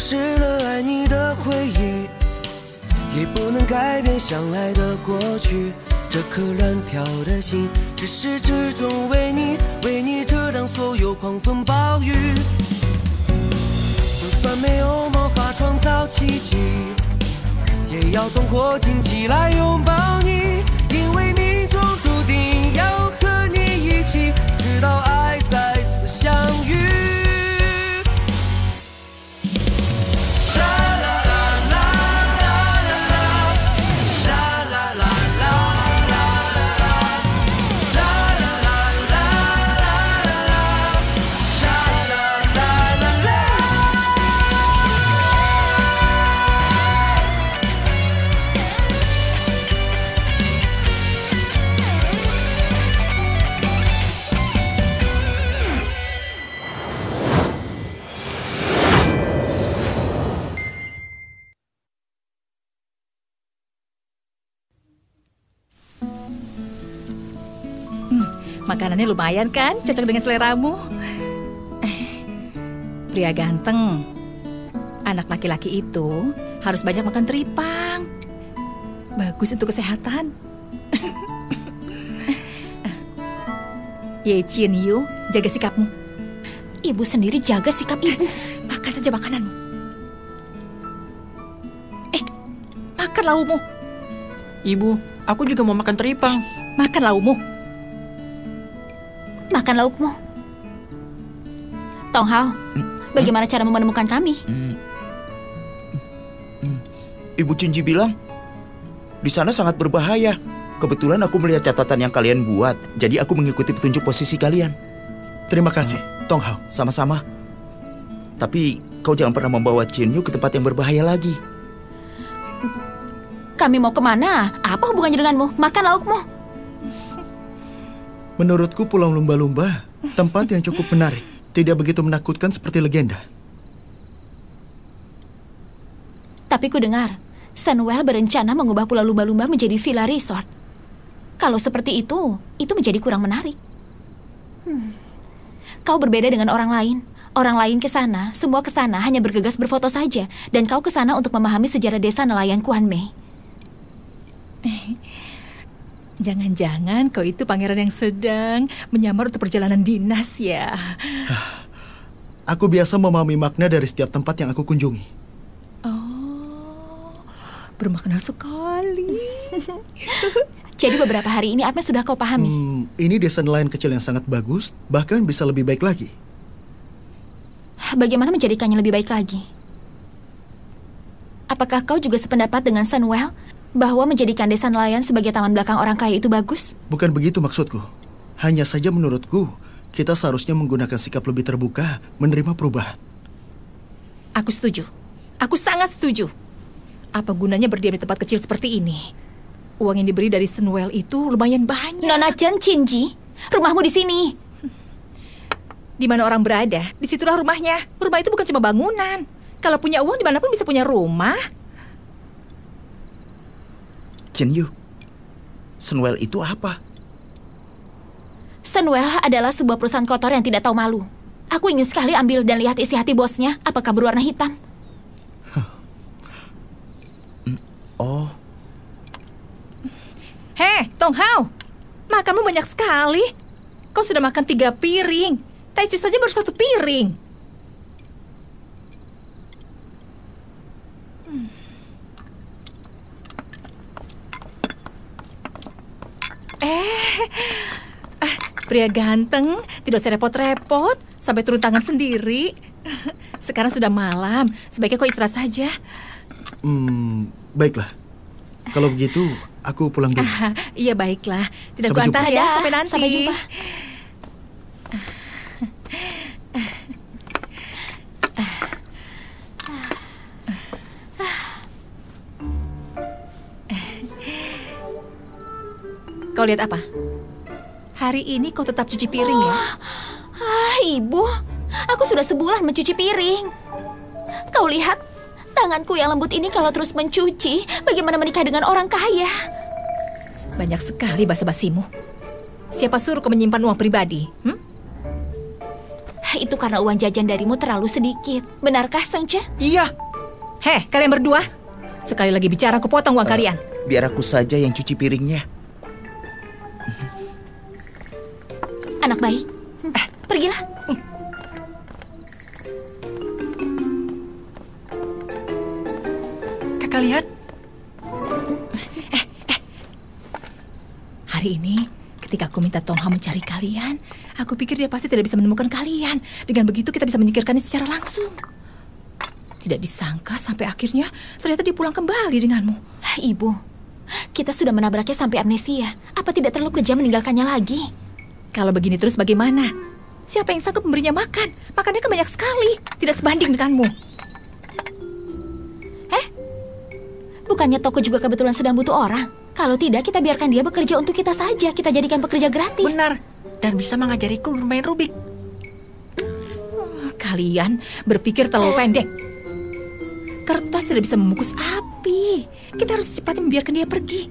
失了爱你的回忆，也不能改变相爱的过去。这颗乱跳的心，至始至终为你遮挡所有狂风暴雨。就算没有魔法创造奇迹，也要冲破荆棘来拥抱你，因为命中注定要和你一起，直到爱再次相遇。Makanannya lumayan kan, cocok dengan seleramu. Pria ganteng, anak laki-laki itu harus banyak makan teripang. Bagus untuk kesehatan. Ye Chin Yu, jaga sikapmu. Ibu sendiri jaga sikap ibu. Makan saja makananmu. Makan laumu. Ibu, aku juga mau makan teripang. Makan laumu. Makan laukmu. Tong Hao, bagaimana cara menemukan kami? Ibu Cinji bilang, di sana sangat berbahaya. Kebetulan aku melihat catatan yang kalian buat, jadi aku mengikuti petunjuk posisi kalian. Terima kasih, Tong Hao. Sama-sama. Tapi kau jangan pernah membawa Chin Yu ke tempat yang berbahaya lagi. Kami mau kemana? Apa hubungannya denganmu? Makan laukmu. Menurutku Pulau Lumba-Lumba tempat yang cukup menarik. Tidak begitu menakutkan seperti legenda. Tapi ku dengar, Sunwell berencana mengubah Pulau Lumba-Lumba menjadi villa resort. Kalau seperti itu menjadi kurang menarik. Kau berbeda dengan orang lain. Orang lain ke sana, semua ke sana hanya bergegas berfoto saja. Dan kau ke sana untuk memahami sejarah desa nelayan Kuanmei. Jangan-jangan kau itu pangeran yang sedang menyamar untuk perjalanan dinas ya? Aku biasa memahami makna dari setiap tempat yang aku kunjungi. Oh, bermakna sekali. Jadi beberapa hari ini apa yang sudah kau pahami? Ini desa nelayan kecil yang sangat bagus, bahkan bisa lebih baik lagi. Bagaimana menjadikannya lebih baik lagi? Apakah kau juga sependapat dengan Sunwell bahwa menjadikan desa nelayan sebagai taman belakang orang kaya itu bagus? Bukan begitu maksudku. Hanya saja menurutku, kita seharusnya menggunakan sikap lebih terbuka, menerima perubahan. Aku setuju. Aku sangat setuju. Apa gunanya berdiam di tempat kecil seperti ini? Uang yang diberi dari Sunwell itu lumayan banyak. Nona Chen Cinji, rumahmu di sini. Di mana orang berada, disitulah rumahnya. Rumah itu bukan cuma bangunan. Kalau punya uang, dimanapun bisa punya rumah. Chin Yu, Sunwell itu apa? Sunwell adalah sebuah perusahaan kotor yang tidak tahu malu. Aku ingin sekali ambil dan lihat isi hati bosnya. Apakah berwarna hitam? Oh. Hei, Tong Hao, makanmu banyak sekali. Kau sudah makan 3 piring. Taichu saja baru 1 piring. Pria ganteng, tidak usah repot-repot sampai turun tangan sendiri. Sekarang sudah malam, sebaiknya kau istirahat saja. Baiklah. Kalau begitu, aku pulang dulu. Iya, baiklah. Tidak Sampai kuantar jumpa. ya, sampai nanti. Sampai jumpa. Kau lihat apa? Hari ini kau tetap cuci piring ya? Ibu, aku sudah sebulan mencuci piring. Kau lihat, tanganku yang lembut ini kalau terus mencuci, bagaimana menikah dengan orang kaya? Banyak sekali basa-basimu. Siapa suruh kau menyimpan uang pribadi? Itu karena uang jajan darimu terlalu sedikit. Benarkah, Sengce? Iya. Heh, kalian berdua. Sekali lagi bicara, aku potong uang kalian. Biar aku saja yang cuci piringnya. Anak baik. Pergilah. Kakak lihat. Hari ini, ketika aku minta Tongha mencari kalian, aku pikir dia pasti tidak bisa menemukan kalian. Dengan begitu kita bisa menyingkirkannya secara langsung. Tidak disangka sampai akhirnya ternyata dia pulang kembali denganmu. Ibu, kita sudah menabraknya sampai amnesia. Apa tidak terlalu kejam meninggalkannya lagi? Kalau begini terus bagaimana? Siapa yang sanggup memberinya makan? Makannya kan banyak sekali, tidak sebanding denganmu. Bukannya toko juga kebetulan sedang butuh orang? Kalau tidak, kita biarkan dia bekerja untuk kita saja. Kita jadikan pekerja gratis. Benar. Dan bisa mengajariku bermain Rubik. Kalian berpikir terlalu pendek. Kertas tidak bisa membungkus api. Kita harus secepatnya membiarkan dia pergi.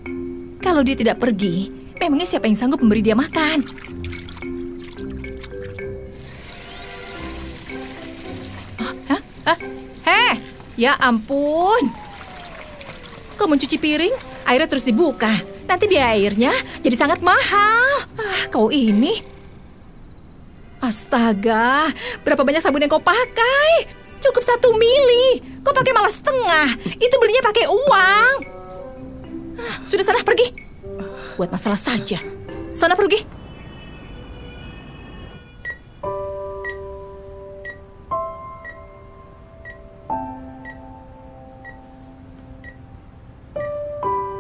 Kalau dia tidak pergi, memangnya siapa yang sanggup memberi dia makan? Heh, ya ampun. Kau mencuci piring, airnya terus dibuka. Nanti biaya airnya jadi sangat mahal. Kau ini. Astaga, berapa banyak sabun yang kau pakai? Cukup 1 mili. Kau pakai malah setengah. Itu belinya pakai uang. Sudah sana pergi. Buat masalah saja. Sana pergi.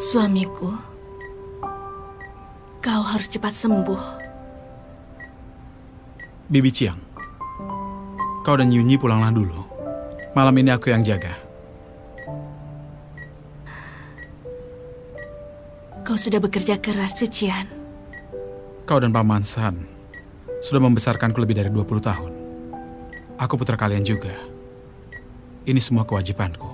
Suamiku, kau harus cepat sembuh. Bibi Chiang, kau dan Yunyi pulanglah dulu. Malam ini aku yang jaga. Kau sudah bekerja keras, Cian. Kau dan Paman San sudah membesarkanku lebih dari 20 tahun. Aku putra kalian juga. Ini semua kewajibanku.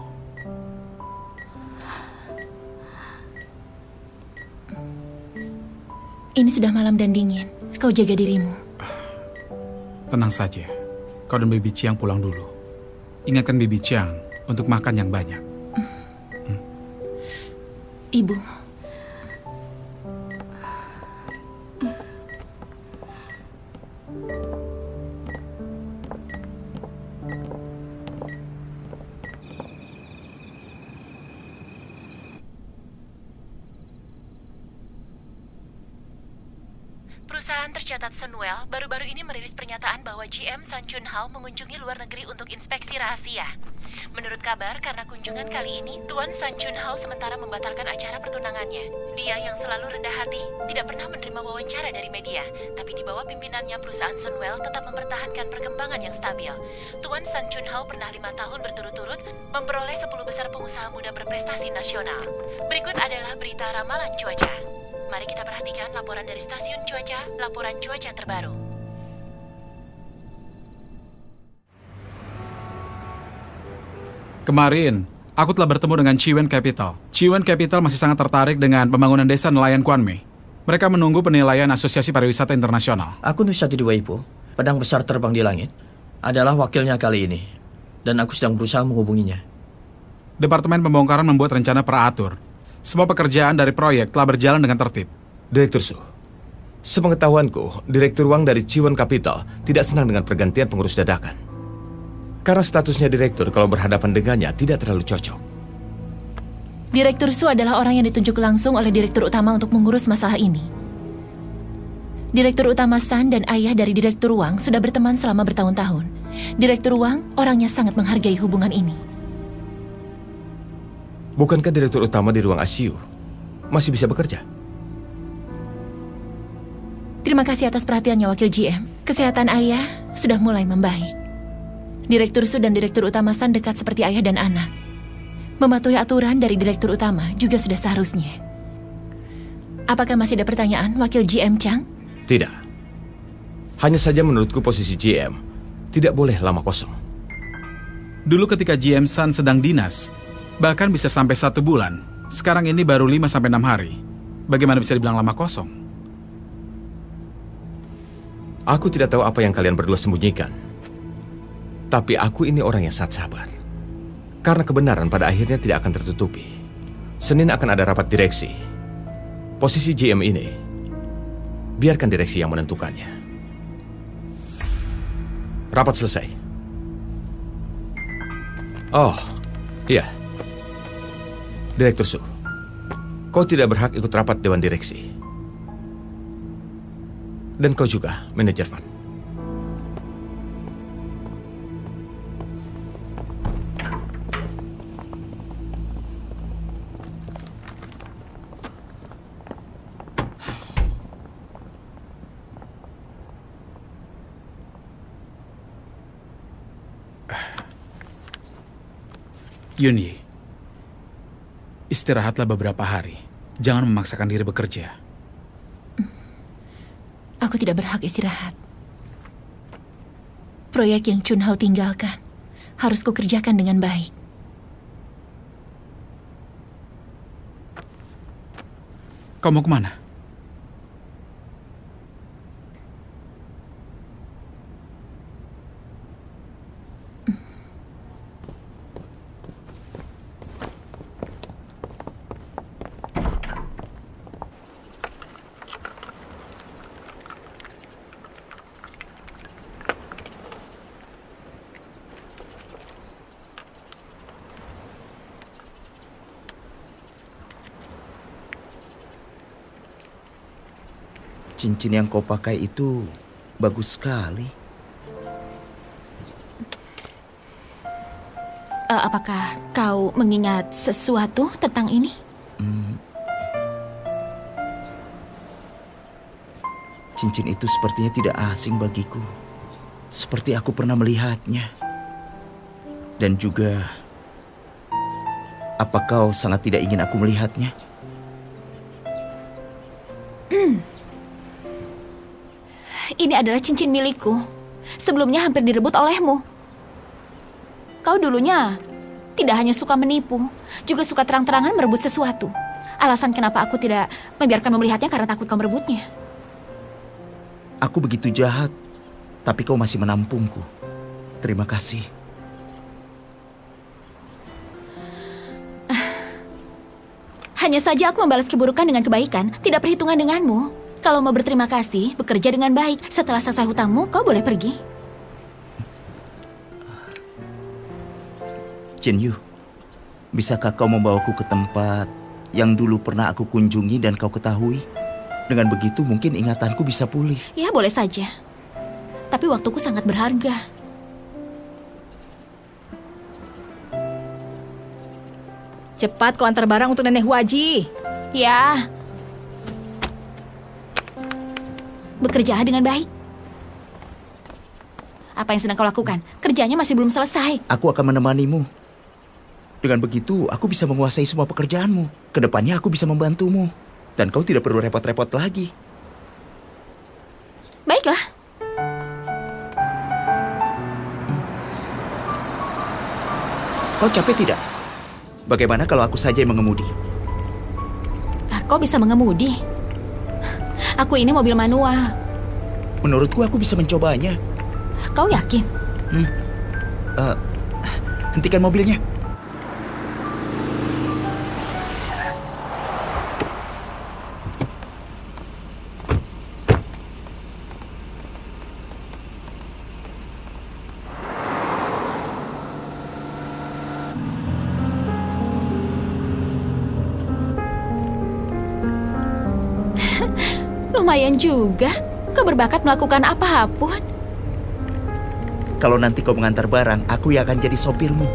Ini sudah malam dan dingin. Kau jaga dirimu. Tenang saja. Kau dan Bibi Chiang pulang dulu. Ingatkan Bibi Chiang untuk makan yang banyak. Ibu. Perusahaan tercatat Sunwell baru-baru ini merilis pernyataan bahwa GM Sun Chun Hao mengunjungi luar negeri untuk inspeksi rahasia. Menurut kabar, karena kunjungan kali ini, Tuan Sun Chun Hao sementara membatalkan acara pertunangannya. Dia yang selalu rendah hati, tidak pernah menerima wawancara dari media, tapi di bawah pimpinannya perusahaan Sunwell tetap mempertahankan perkembangan yang stabil. Tuan Sun Chun Hao pernah 5 tahun berturut-turut memperoleh 10 besar pengusaha muda berprestasi nasional. Berikut adalah berita ramalan cuaca. Mari kita perhatikan laporan dari stasiun cuaca, laporan cuaca terbaru. Kemarin, aku telah bertemu dengan Chiwen Capital. Chiwen Capital masih sangat tertarik dengan pembangunan desa nelayan Kwanme. Mereka menunggu penilaian Asosiasi Pariwisata Internasional. Aku Nusatidi Weipo, pedang besar terbang di langit, adalah wakilnya kali ini. Dan aku sedang berusaha menghubunginya. Departemen Pembongkaran membuat rencana peratur. Semua pekerjaan dari proyek telah berjalan dengan tertib. Direktur Su, sepengetahuanku, Direktur Wang dari Chiwen Capital tidak senang dengan pergantian pengurus dadakan. Karena statusnya direktur, kalau berhadapan dengannya tidak terlalu cocok. Direktur Su adalah orang yang ditunjuk langsung oleh Direktur Utama untuk mengurus masalah ini. Direktur Utama San dan ayah dari Direktur Wang sudah berteman selama bertahun-tahun. Direktur Wang orangnya sangat menghargai hubungan ini. Bukankah Direktur Utama di ruang ICU masih bisa bekerja? Terima kasih atas perhatiannya, Wakil GM. Kesehatan ayah sudah mulai membaik. Direktur Su dan Direktur Utama San dekat seperti ayah dan anak. Mematuhi aturan dari Direktur Utama juga sudah seharusnya. Apakah masih ada pertanyaan, Wakil GM Chang? Tidak. Hanya saja menurutku posisi GM tidak boleh lama kosong. Dulu ketika GM San sedang dinas, bahkan bisa sampai 1 bulan. Sekarang ini baru 5-6 hari. Bagaimana bisa dibilang lama kosong? Aku tidak tahu apa yang kalian berdua sembunyikan. Tapi aku ini orang yang sangat sabar. Karena kebenaran pada akhirnya tidak akan tertutupi. Senin akan ada rapat direksi. Posisi GM ini, biarkan direksi yang menentukannya. Rapat selesai. Oh, iya. Direktur Su, kau tidak berhak ikut rapat Dewan Direksi. Dan kau juga, Manajer Van. Yunyi, istirahatlah beberapa hari. Jangan memaksakan diri bekerja. Aku tidak berhak istirahat. Proyek yang Chun Hao tinggalkan harus kukerjakan dengan baik. Kau mau kemana? Cincin yang kau pakai itu bagus sekali. Apakah kau mengingat sesuatu tentang ini? Cincin itu sepertinya tidak asing bagiku. Seperti aku pernah melihatnya. Dan juga, apa kau sangat tidak ingin aku melihatnya? Ini adalah cincin milikku. Sebelumnya hampir direbut olehmu. Kau dulunya tidak hanya suka menipu, juga suka terang-terangan merebut sesuatu. Alasan kenapa aku tidak membiarkan melihatnya karena takut kau merebutnya. Aku begitu jahat, tapi kau masih menampungku. Terima kasih. Hanya saja aku membalas keburukan dengan kebaikan, tidak perhitungan denganmu. Kalau mau berterima kasih, bekerja dengan baik. Setelah selesai hutangmu, kau boleh pergi. Jin Yu, bisakah kau membawaku ke tempat yang dulu pernah aku kunjungi dan kau ketahui? Dengan begitu mungkin ingatanku bisa pulih. Ya, boleh saja. Tapi waktuku sangat berharga. Cepat kau antar barang untuk Nenek Huaji. Ya. Bekerjalah dengan baik. Apa yang sedang kau lakukan? Kerjanya masih belum selesai. Aku akan menemanimu. Dengan begitu, aku bisa menguasai semua pekerjaanmu. Kedepannya aku bisa membantumu. Dan kau tidak perlu repot-repot lagi. Baiklah. Kau capek tidak? Bagaimana kalau aku saja yang mengemudi? Kau bisa mengemudi? Aku ini mobil manual. Menurutku aku bisa mencobanya. Kau yakin? Hentikan mobilnya. Lumayan juga. Kau berbakat melakukan apapun. Kalau nanti kau mengantar barang, aku yang akan jadi sopirmu.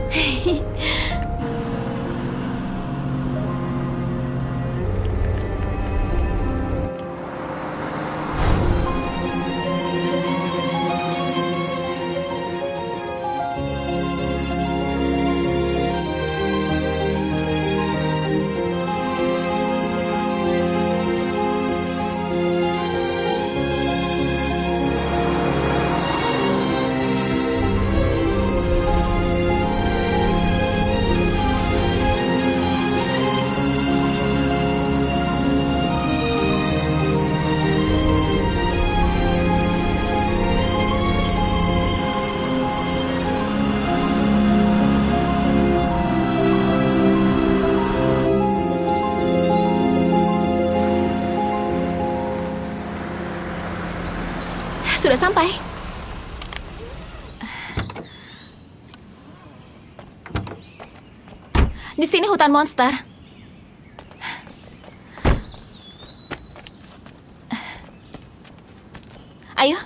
sampai. Di sini hutan monster. Ayo.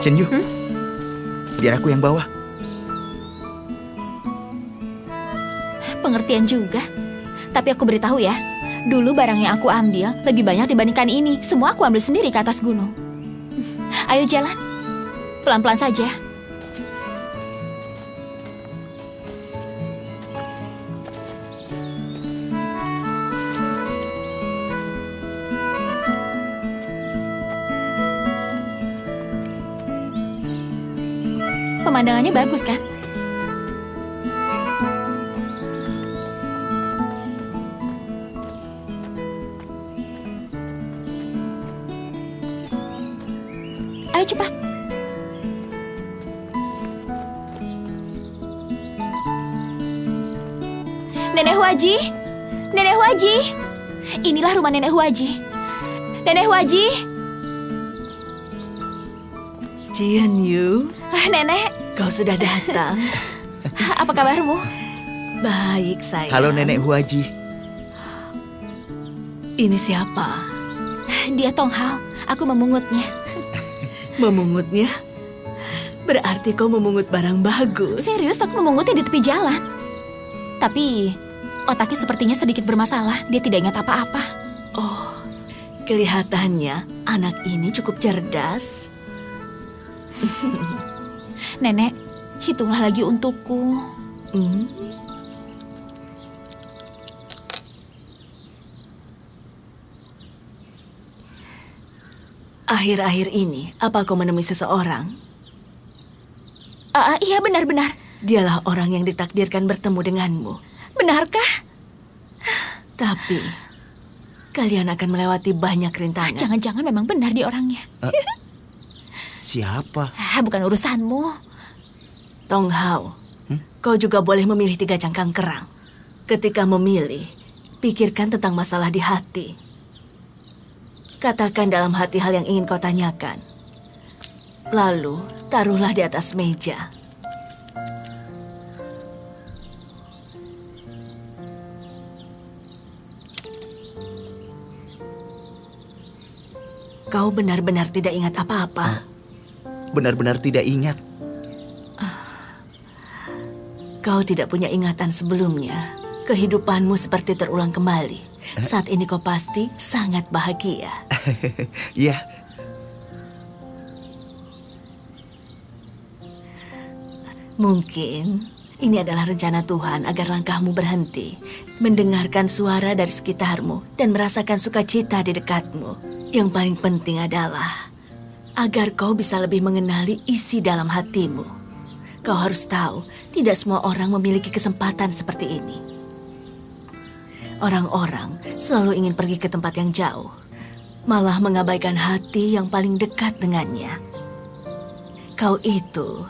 Chen Yu, biar aku yang bawa. Pengertian juga. Tapi aku beritahu ya, dulu barang yang aku ambil lebih banyak dibandingkan ini. Semua aku ambil sendiri ke atas gunung. Ayo jalan. Pelan-pelan saja. Pemandangannya bagus kan? Ayo cepat. Nenek Huaji, Nenek Huaji. Inilah rumah Nenek Huaji. Nenek Huaji. Jian Yu. Nenek. Kau sudah datang. Apa kabarmu? Baik, sayang. Halo Nenek Huaji. Ini siapa? Dia Tong Hao. Aku memungutnya. Memungutnya? Berarti kau memungut barang bagus. Serius, aku memungutnya di tepi jalan. Tapi otaknya sepertinya sedikit bermasalah. Dia tidak ingat apa-apa. Oh, kelihatannya anak ini cukup cerdas. Nenek, hitunglah lagi untukku. Akhir-akhir ini, apa kau menemui seseorang? Iya, benar-benar. Dialah orang yang ditakdirkan bertemu denganmu. Benarkah? Tapi, kalian akan melewati banyak rintangan. Jangan-jangan memang benar dia orangnya. Siapa? Bukan urusanmu. Tong Hao, kau juga boleh memilih 3 cangkang kerang. Ketika memilih, pikirkan tentang masalah di hati. Katakan dalam hati hal yang ingin kau tanyakan. Lalu, taruhlah di atas meja. Kau benar-benar tidak ingat apa-apa. Benar-benar tidak ingat. Kau tidak punya ingatan sebelumnya. Kehidupanmu seperti terulang kembali. Saat ini kau pasti sangat bahagia. Iya. Mungkin ini adalah rencana Tuhan agar langkahmu berhenti, mendengarkan suara dari sekitarmu, dan merasakan sukacita di dekatmu. Yang paling penting adalah agar kau bisa lebih mengenali isi dalam hatimu. Kau harus tahu, tidak semua orang memiliki kesempatan seperti ini. Orang-orang selalu ingin pergi ke tempat yang jauh, malah mengabaikan hati yang paling dekat dengannya. Kau itu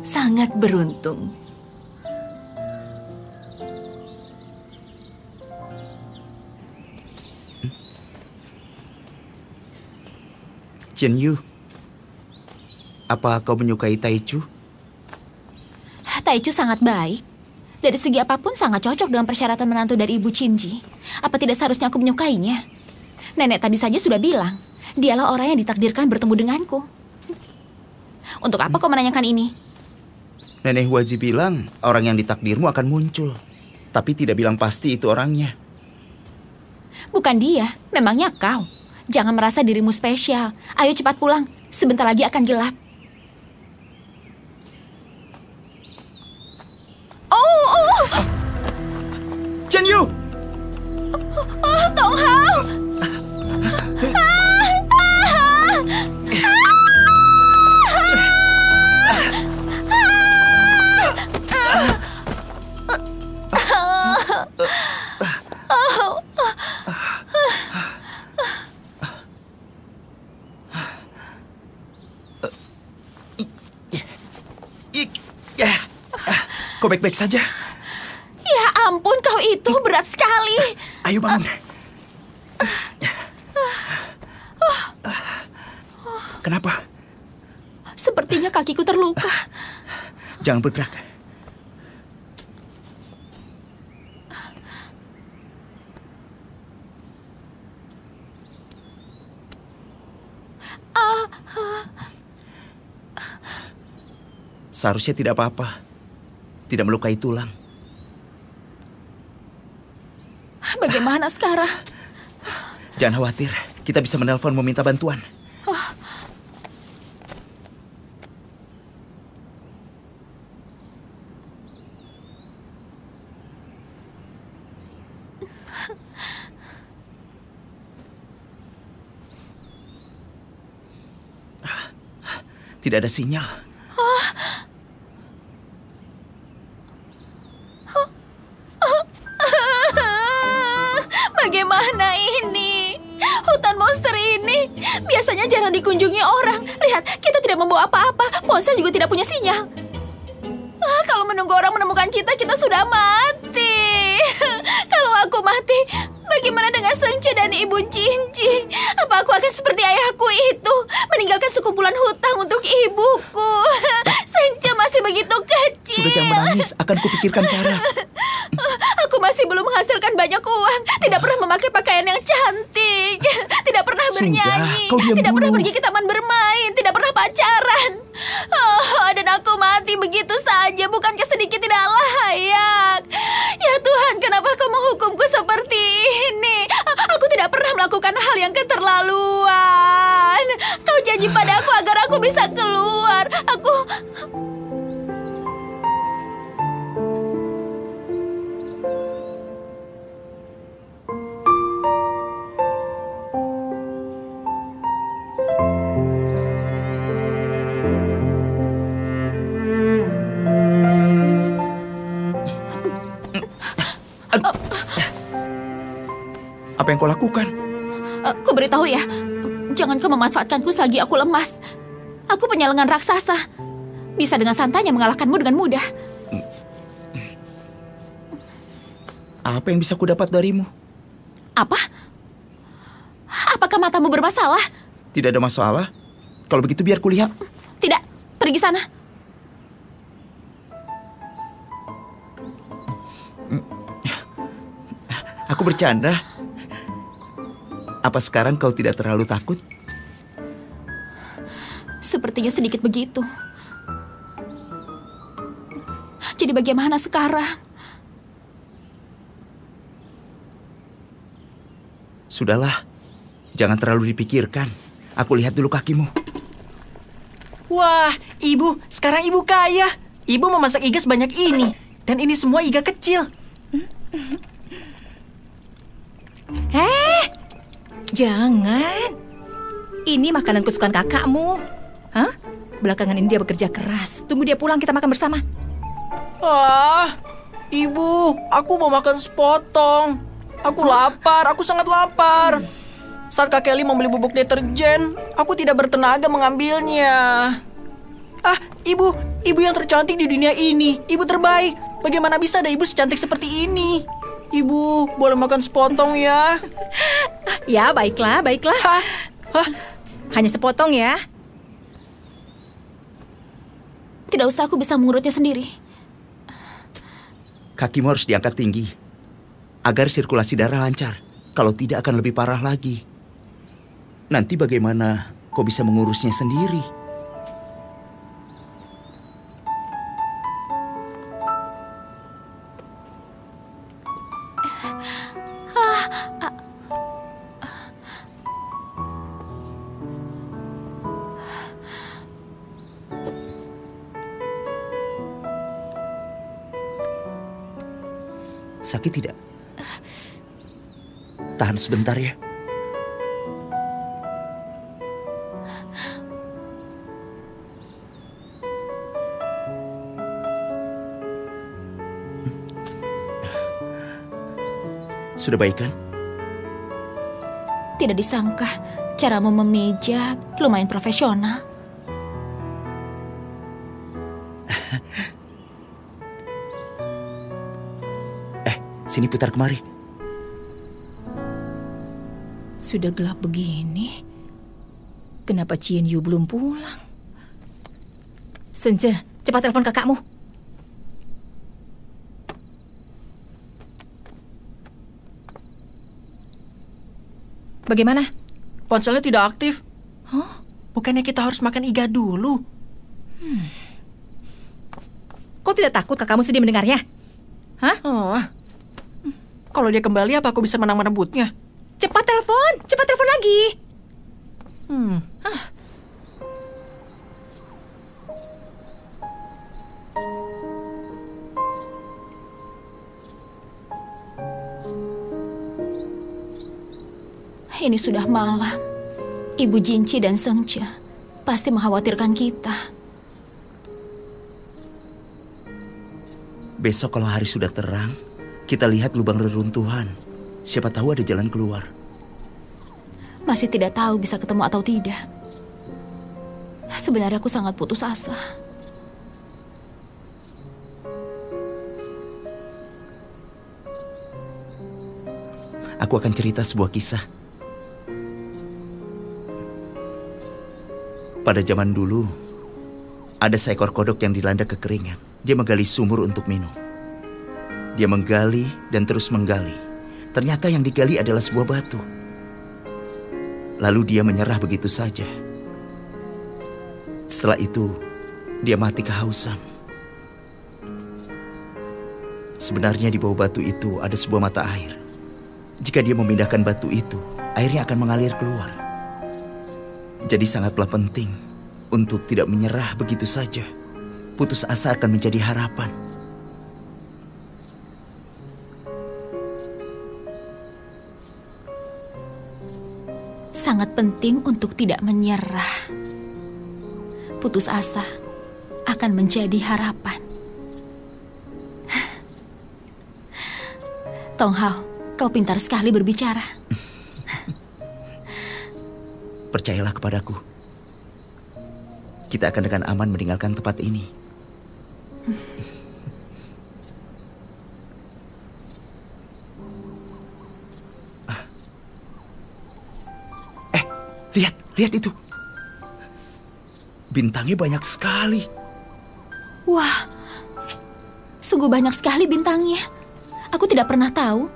sangat beruntung. Chen Yu, apa kau menyukai Taichu? Taichu sangat baik. Dari segi apapun sangat cocok dengan persyaratan menantu dari Ibu Chinji. Apa tidak seharusnya aku menyukainya? Nenek tadi saja sudah bilang, dialah orang yang ditakdirkan bertemu denganku. Untuk apa kau menanyakan ini? Nenek Huaji bilang orang yang ditakdirmu akan muncul. Tapi tidak bilang pasti itu orangnya. Bukan dia, memangnya kau. Jangan merasa dirimu spesial. Ayo cepat pulang, sebentar lagi akan gelap. Chen Yu! Tong Hao! kau baik-baik saja? Ya ampun, kau itu berat sekali. Ayo bangun. Kenapa? Sepertinya kakiku terluka. Jangan bergerak. Seharusnya tidak apa-apa. Tidak melukai tulang. Bagaimana sekarang? Jangan khawatir. Kita bisa menelpon meminta bantuan. Tidak ada sinyal. Bagaimana ini? Hutan monster ini biasanya jarang dikunjungi orang. Lihat, kita tidak membawa apa-apa. Ponsel juga tidak punya sinyal. Kalau menunggu orang menemukan kita, kita sudah mati. Kalau aku mati, bagaimana dengan Sengce dan Ibu Jinjing? Apa aku akan seperti ayahku itu, meninggalkan sekumpulan hutang untuk ibuku? Sengce masih begitu kecil. Sudah, jangan menangis. Akan kupikirkan cara. Aku masih belum menghasilkan banyak uang. Tidak pernah memakai pakaian yang cantik. Tidak pernah bernyanyi. Tidak pernah pergi ke taman bermain. Tidak pernah pacaran. Dan aku mati begitu saja. Bukankah sedikit tidak layak? Ya Tuhan, kenapa kau menghukumku seperti ini? Aku tidak pernah melakukan hal yang keterlaluan. Kau janji padaku agar aku bisa keluar. Apa yang kau lakukan? Ku beritahu ya, jangan kau memanfaatkanku selagi aku lemas. Aku penyalengan raksasa. Bisa dengan santainya mengalahkanmu dengan mudah. Apa yang bisa ku dapat darimu? Apa? Apakah matamu bermasalah? Tidak ada masalah. Kalau begitu biar kulihat. Tidak, pergi sana. Aku bercanda. Apa sekarang kau tidak terlalu takut? Sepertinya sedikit begitu. Jadi bagaimana sekarang? Sudahlah, jangan terlalu dipikirkan. Aku lihat dulu kakimu. Wah, Ibu, sekarang Ibu kaya. Ibu memasak iga sebanyak ini. Dan ini semua iga kecil. Jangan. Ini makanan kesukaan kakakmu. Hah? Belakangan ini dia bekerja keras. Tunggu dia pulang, kita makan bersama. Ibu, aku mau makan sepotong. Aku lapar, aku sangat lapar. Saat Kak Kelly membeli bubuk deterjen, aku tidak bertenaga mengambilnya. Ibu yang tercantik di dunia ini. Ibu terbaik. Bagaimana bisa ada ibu secantik seperti ini? Ibu, boleh makan sepotong ya? Ya, baiklah. Hanya sepotong ya. Tidak usah, aku bisa mengurutnya sendiri. Kakimu harus diangkat tinggi agar sirkulasi darah lancar. Kalau tidak akan lebih parah lagi. Nanti bagaimana kau bisa mengurusnya sendiri? Sakit tidak? Tahan sebentar ya. Sudah baik kan? Tidak disangka, caramu memijat lumayan profesional. sini, putar kemari. Sudah gelap begini. Kenapa Chien Yu belum pulang? Senja, cepat telepon kakakmu. Bagaimana? Ponselnya tidak aktif. Hah? Bukannya kita harus makan iga dulu? Kau tidak takut kakakmu sedih mendengarnya? Hah? Oh. Kalau dia kembali, apa aku bisa menang merebutnya? Cepat telepon lagi. Ini sudah malam. Ibu Jinci dan Sengce pasti mengkhawatirkan kita. Besok kalau hari sudah terang, kita lihat lubang reruntuhan. Siapa tahu ada jalan keluar. Masih tidak tahu bisa ketemu atau tidak. Sebenarnya aku sangat putus asa. Aku akan cerita sebuah kisah. Pada zaman dulu, ada seekor kodok yang dilanda kekeringan. Dia menggali sumur untuk minum. Dia menggali dan terus menggali. Ternyata yang digali adalah sebuah batu. Lalu dia menyerah begitu saja. Setelah itu, dia mati kehausan. Sebenarnya di bawah batu itu ada sebuah mata air. Jika dia memindahkan batu itu, airnya akan mengalir keluar. Jadi sangatlah penting untuk tidak menyerah begitu saja. Putus asa akan menjadi harapan. Sangat penting untuk tidak menyerah. Putus asa akan menjadi harapan. Tong Hao, kau pintar sekali berbicara. Percayalah kepadaku. Kita akan dengan aman meninggalkan tempat ini. Lihat itu. Bintangnya banyak sekali. Wah, sungguh banyak sekali bintangnya. Aku tidak pernah tahu.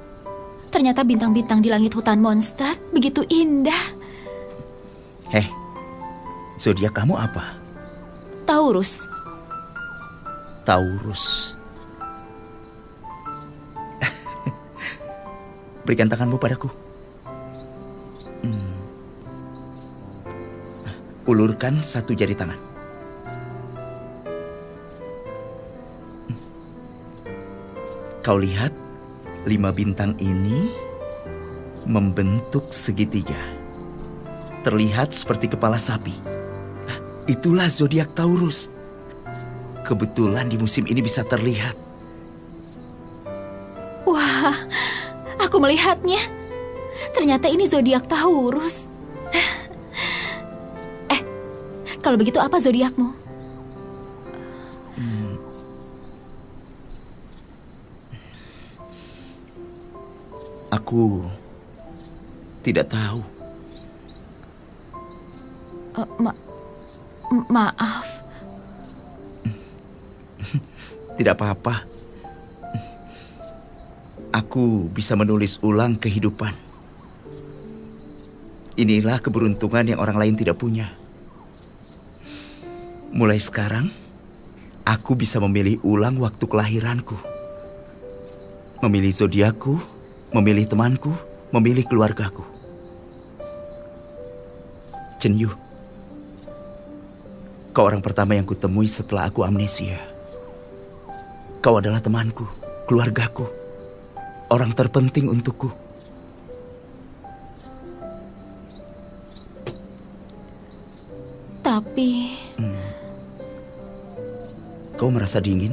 Ternyata bintang-bintang di langit hutan monster begitu indah. Zodiak kamu apa? Taurus. Taurus. Berikan tanganmu padaku. Ulurkan satu jari tangan. Kau lihat 5 bintang ini membentuk segitiga. Terlihat seperti kepala sapi. Itulah zodiak Taurus. Kebetulan di musim ini bisa terlihat. Wah, aku melihatnya. Ternyata ini zodiak Taurus. Kalau begitu apa zodiakmu? Aku tidak tahu. Maaf. Tidak apa-apa. Aku bisa menulis ulang kehidupan. Inilah keberuntungan yang orang lain tidak punya. Mulai sekarang, aku bisa memilih ulang waktu kelahiranku. Memilih zodiakku, memilih temanku, memilih keluargaku. Chen Yu, kau orang pertama yang kutemui setelah aku amnesia. Kau adalah temanku, keluargaku, orang terpenting untukku. Tapi... Kau merasa dingin?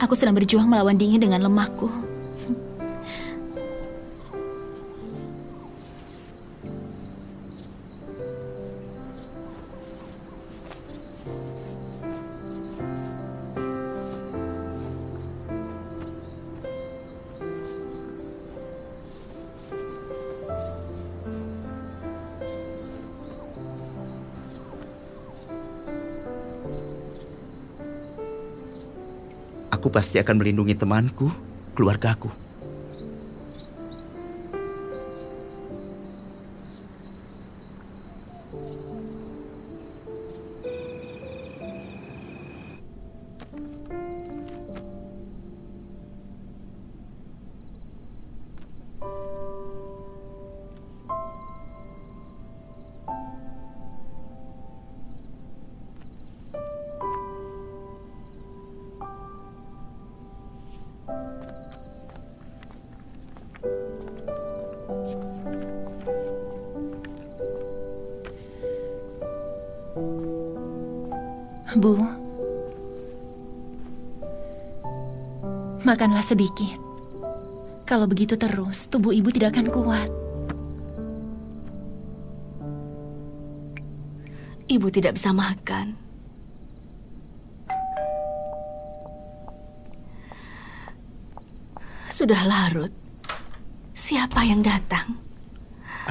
Aku sedang berjuang melawan dingin dengan lemakku. aku pasti akan melindungi temanku, keluargaku. Bu, makanlah sedikit. Kalau begitu terus, tubuh ibu tidak akan kuat. Ibu tidak bisa makan. Sudah larut. Siapa yang datang?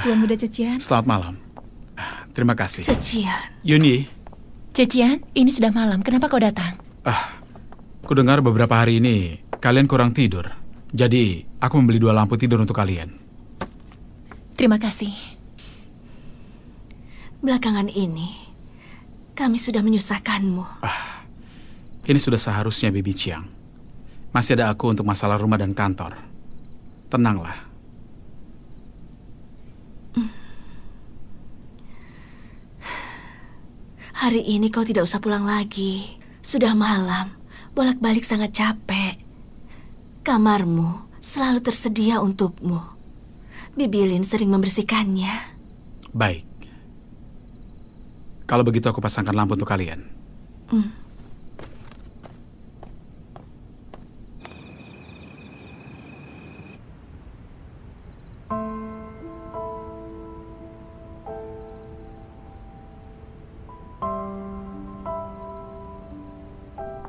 Tuan Muda Cecian. Selamat malam. Terima kasih. Cecian. Yunyi. Cecian, ini sudah malam. Kenapa kau datang? Kudengar beberapa hari ini kalian kurang tidur. Jadi, aku membeli 2 lampu tidur untuk kalian. Terima kasih. Belakangan ini, kami sudah menyusahkanmu. Ini sudah seharusnya, Bibi Chiang. Masih ada aku untuk masalah rumah dan kantor. Tenanglah. Hari ini kau tidak usah pulang lagi. Sudah malam, bolak-balik sangat capek. Kamarmu selalu tersedia untukmu. Bibi Lin sering membersihkannya. Baik. Kalau begitu aku pasangkan lampu untuk kalian.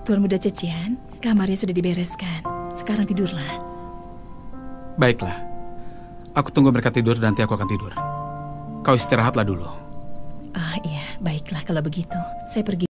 Tuan Muda Cecian, kamarnya sudah dibereskan. Sekarang tidurlah. Baiklah. Aku tunggu mereka tidur, nanti aku akan tidur. Kau istirahatlah dulu. Iya, baiklah kalau begitu. Saya pergi.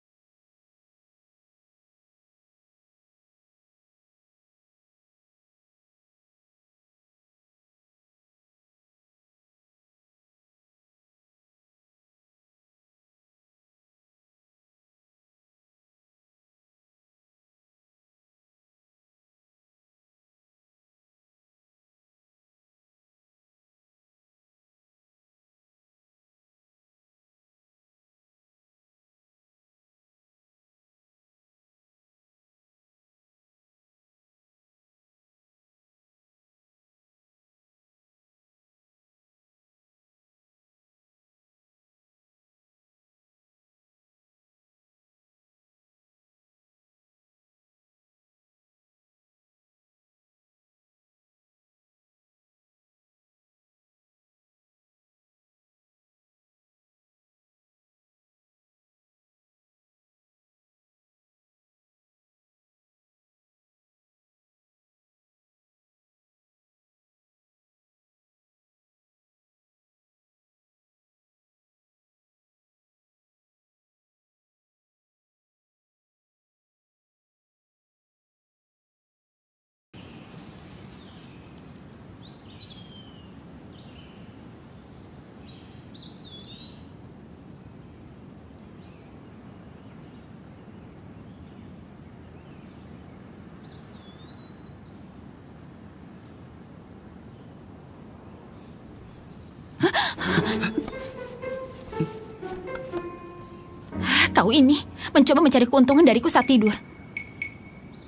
Kau ini mencoba mencari keuntungan dariku saat tidur.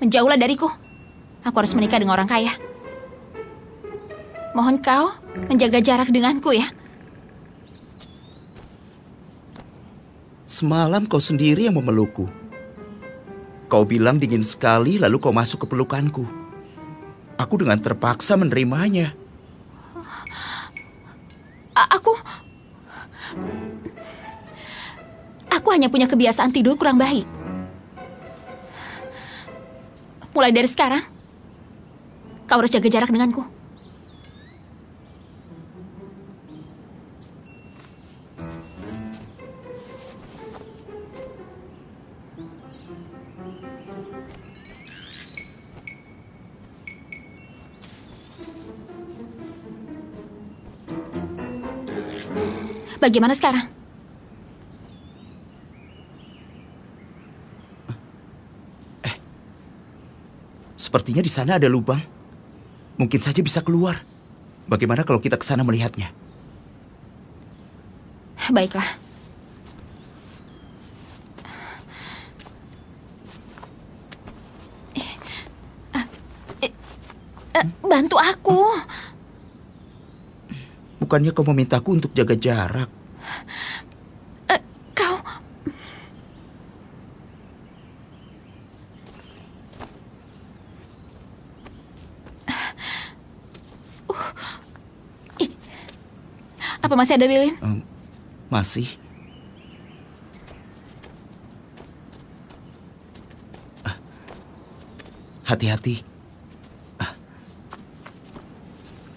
Menjauhlah dariku. Aku harus menikah dengan orang kaya. Mohon kau menjaga jarak denganku ya. Semalam kau sendiri yang memelukku. Kau bilang dingin sekali, lalu kau masuk ke pelukanku. Aku dengan terpaksa menerimanya. Aku hanya punya kebiasaan tidur kurang baik. Mulai dari sekarang, kau harus jaga jarak denganku. Bagaimana sekarang? Sepertinya di sana ada lubang. Mungkin saja bisa keluar. Bagaimana kalau kita ke sana melihatnya? Baiklah. Bantu aku. Bukannya kau memintaku untuk jaga jarak? Kau... Apa masih ada lilin? Masih. Hati-hati.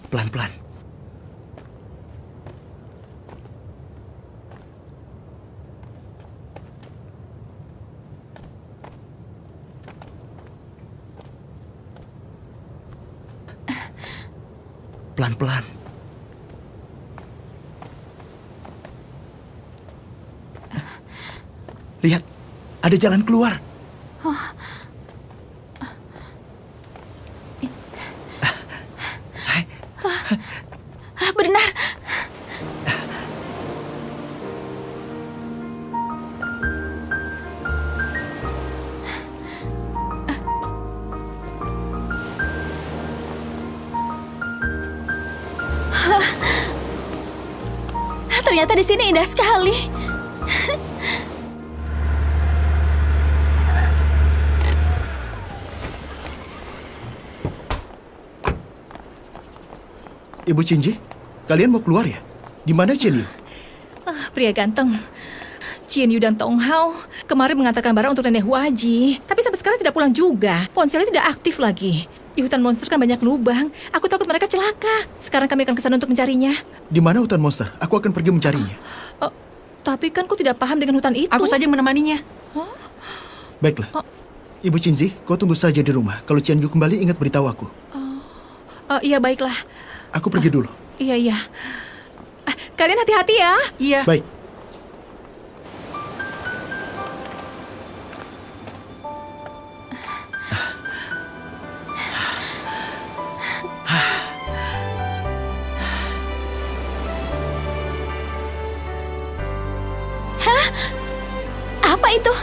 Pelan-pelan. Pelan-pelan. Lihat, ada jalan keluar. Benar. Ternyata di sini indah sekali. Ibu Cinji, kalian mau keluar ya? Di mana Chen Yu? Pria ganteng. Chen Yu dan Tong Hao kemarin mengantarkan barang untuk nenek Huaji. Tapi sampai sekarang tidak pulang juga. Ponselnya tidak aktif lagi. Di hutan monster kan banyak lubang. Aku takut mereka celaka. Sekarang kami akan ke sana untuk mencarinya. Di mana hutan monster? Aku akan pergi mencarinya. Tapi kan kau tidak paham dengan hutan itu. Aku saja menemaninya. Baiklah. Ibu Cinzi, kau tunggu saja di rumah. Kalau Chen Yu kembali, ingat beritahu aku. Iya, baiklah. Aku pergi dulu. Iya. Kalian hati-hati ya. Iya. Baik. Hah? Apa itu?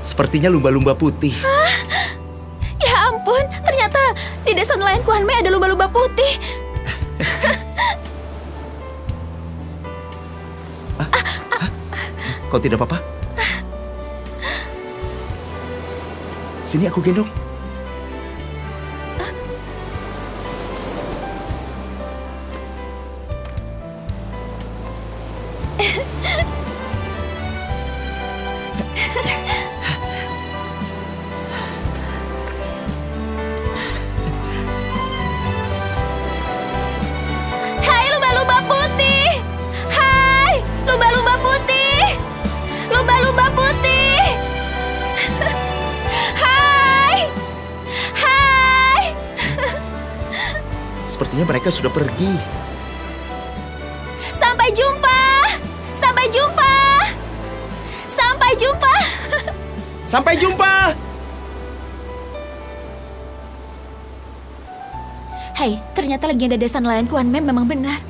Sepertinya lumba-lumba putih. Ya ampun, ternyata di desa nelayan Kuan Mei ada lumba-lumba putih. Kau tidak apa-apa? Sini aku gendong. Hai lumba-lumba putih. Hai lumba-lumba putih. Lumba-lumba putih. Hai. Hai. Sepertinya mereka sudah pergi. Sampai jumpa. Sampai jumpa. Sampai jumpa. Sampai jumpa. Hei, ternyata legenda desa nelayan Kuan Mei memang benar.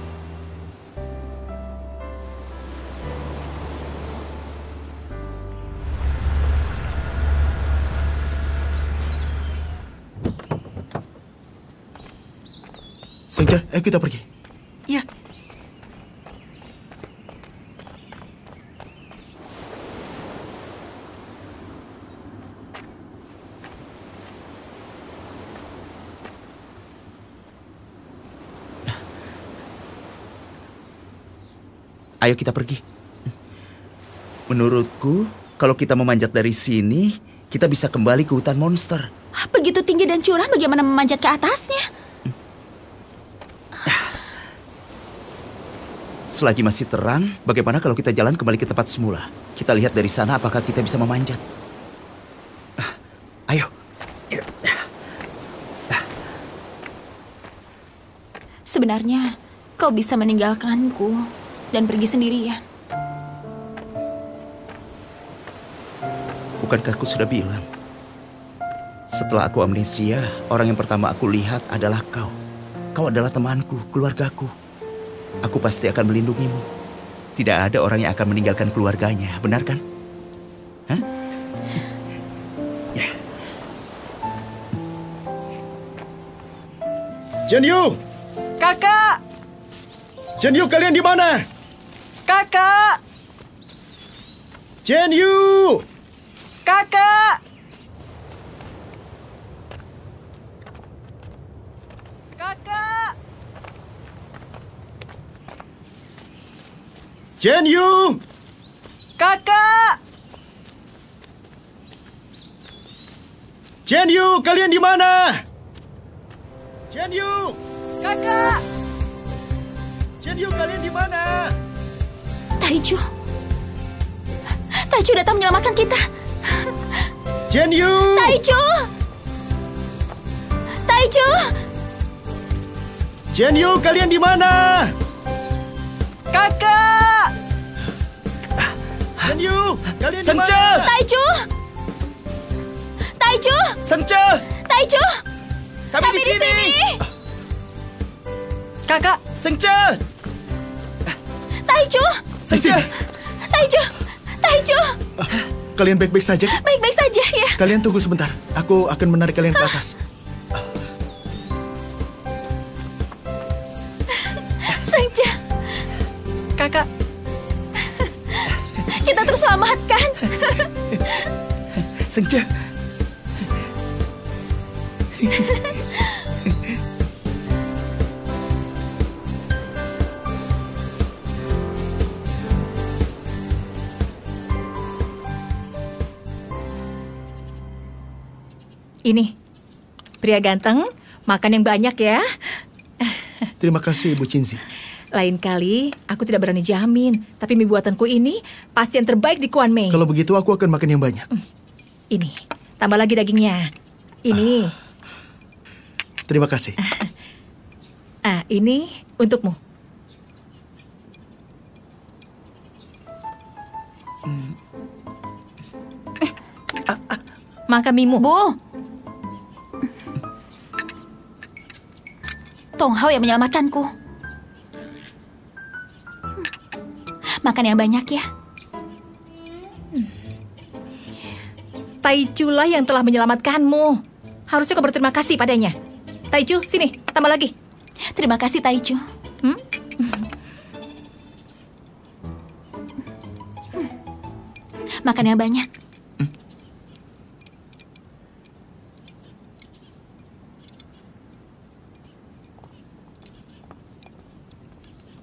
Senja, ayo kita pergi. Iya. Ayo kita pergi. Menurutku, kalau kita memanjat dari sini, kita bisa kembali ke hutan monster. Begitu tinggi dan curam, bagaimana memanjat ke atasnya? Selagi masih terang, bagaimana kalau kita jalan kembali ke tempat semula? Kita lihat dari sana apakah kita bisa memanjat. Ayo. Sebenarnya kau bisa meninggalkanku dan pergi sendirian. Bukankah aku sudah bilang? Setelah aku amnesia, orang yang pertama aku lihat adalah kau. Kau adalah temanku, keluargaku. Aku pasti akan melindungimu. Tidak ada orang yang akan meninggalkan keluarganya, benar kan? Hah? Ya. Jianyu! Kakak! Jianyu, kalian di mana? Kakak! Jianyu! Kakak! Kakak! Jianyu! Kakak! Jianyu, kalian di mana? Jianyu! Kakak! Jianyu, kalian di mana? Taichu datang menyelamatkan kita. Jianyu! Taichu! Jianyu, kalian di mana? Kakak! Jianyu, kalian di Sengce! mana? Taichu! Sengce! Taichu! Kami di sini! Kakak! Sengce! Taichu! Sengce! Taichu! Kalian baik-baik saja? Baik-baik saja ya. Kalian tunggu sebentar. Aku akan menarik kalian ke atas. Sengce, Kakak! kita terselamatkan. Sengce! Ini, pria ganteng, makan yang banyak ya. Terima kasih, Ibu Cinzi. Lain kali, aku tidak berani jamin. Tapi mie buatanku ini pasti yang terbaik di Kuan Mei. Kalau begitu, aku akan makan yang banyak. Ini, tambah lagi dagingnya. Ini. Terima kasih. Ini untukmu. Makan mimu. Bu! Tong Hao yang menyelamatkanku. Makan yang banyak ya. Taichu lah yang telah menyelamatkanmu. Harusnya kau berterima kasih padanya. Taichu, sini, tambah lagi. Terima kasih, Taichu. Makan yang banyak.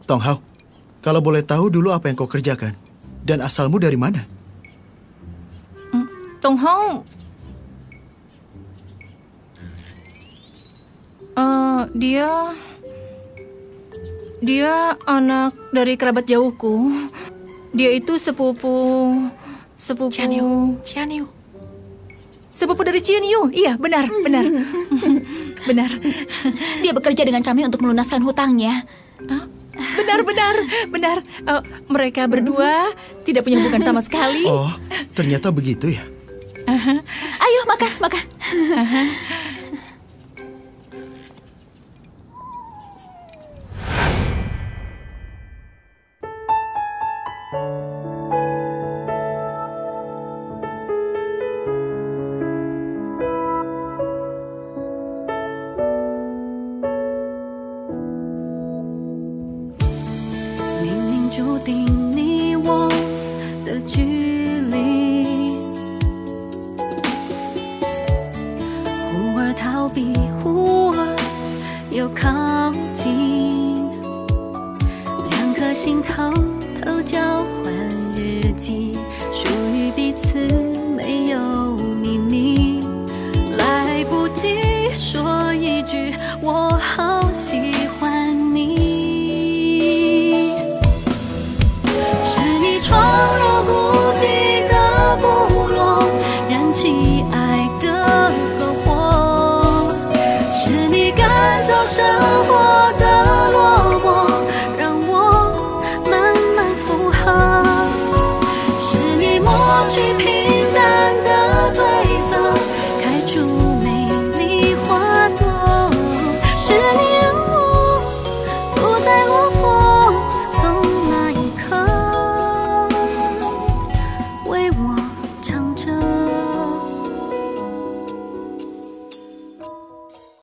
Tong Hao, kalau boleh tahu dulu apa yang kau kerjakan? Dan asalmu dari mana? Tong Hao, dia anak dari kerabat jauhku. Dia itu sepupu Jianyu. Sepupu dari Jianyu. Iya, benar. Benar. Dia bekerja dengan kami untuk melunaskan hutangnya. Benar. Mereka berdua tidak punya hubungan sama sekali. Oh, ternyata begitu ya. Ayo makan.我好